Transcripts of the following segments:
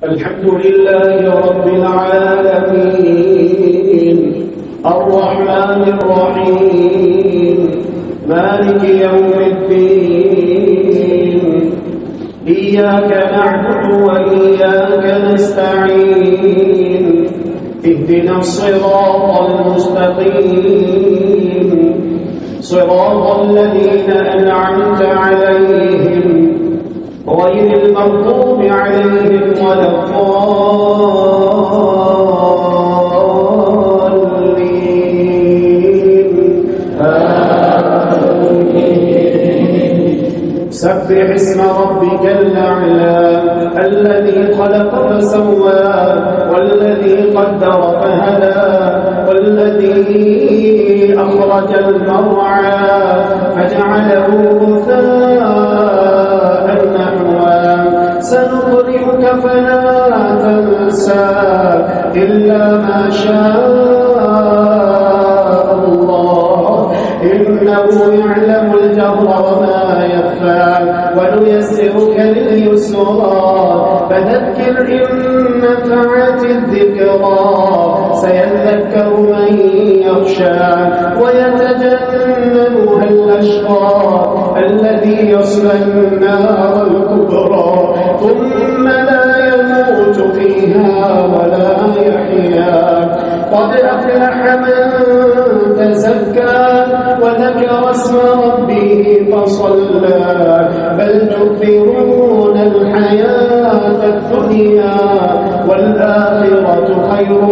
الحمد لله رب العالمين الرحمن الرحيم مالك يوم الدين إياك نعبد وإياك نستعين اهدنا الصراط المستقيم صراط الذين أنعمت عليهم غير المغضوب عليهم ولا الضالين سبح اسم ربك الأعلى الذي خلق فسوى والذي قدر فهدى والذي أخرج المرعى فجعله غثاء نحوا سنقرئك فلا تنسى إلا ما شاء الله إنه يعلم الجهر وما يخفى ونيسرك لليسرى فذكر إن نفعت الذكرى سيذكر من يخشى ويتجنبها الأشقى الذي يصلى النار الكبرى ثم لا يموت فيها ولا يحيا قد أفلح من تزكى وذكر اسم ربه فصلى بل تؤثرون الحياة الدنيا والآخرة خير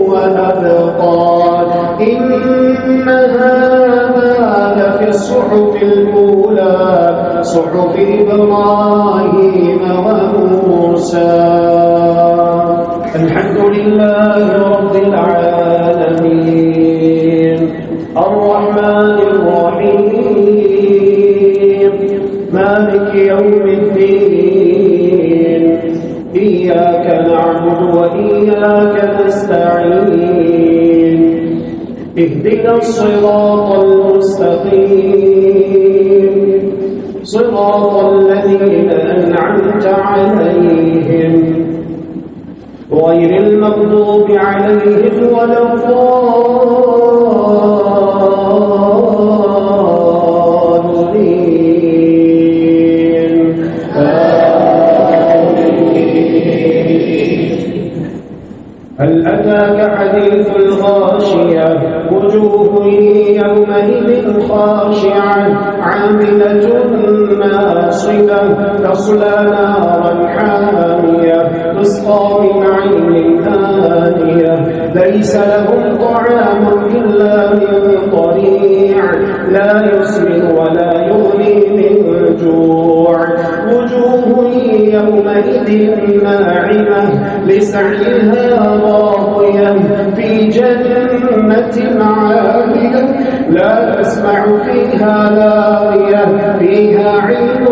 وأبقى إن هذا لفي الصحف الأولى صحف إبراهيم وموسى الحمد لله رب العالمين الرحمن الرحيم مالك يوم الدين إياك نعبد وإياك نستعين اهدنا الصراط المستقيم صراط الذين أنعمت عليهم غير المغضوب عليهم ولا الضالين هل أتاك حديث الغاشية وجوه يومئذ خاشعة عاملة ناصبة تصلى نارا حامية تسقى من عين آنية ليس لهم طعام إلا من ضريع لا يسمن ولا يغني من جوع وجوه يومئذ ناعمة لسعيها راضية في جنة عالية لا تسمع فيها لاغية فيها عين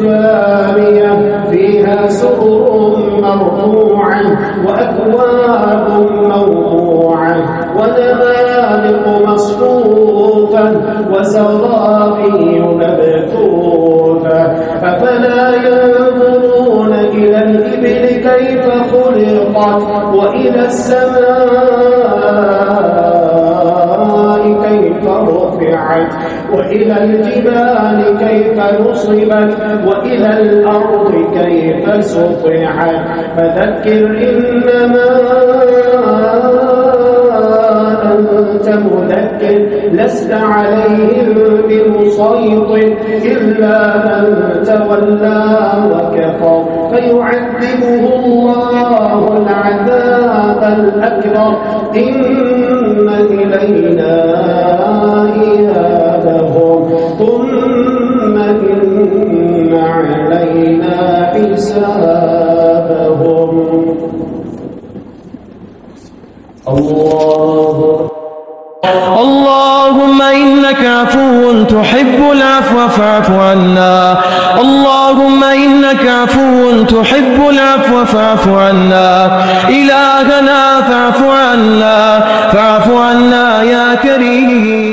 جارية فيها سرر مرفوعة وأكواب موضوعة ونمارق مصفوفة وزرابي مبثوثة أفلا ينظرون إلى الإبل كيف خلقت وإلى السماء كيف رفعت وإلى الجبال كيف نصبت وإلى الأرض كيف سطحت فذكر إنما أنت مذكر لست عليهم بمسيطر إلا من تولى وكفر فيعذبه الله العذاب الأكبر إن إلينا إيابهم ثم إن علينا حسابهم اللهم إنك عفو تحب العفو فاعف عنا اللهم إنك عفو تحب العفو فاعف عنا إلهنا فاعف عنا يا كريم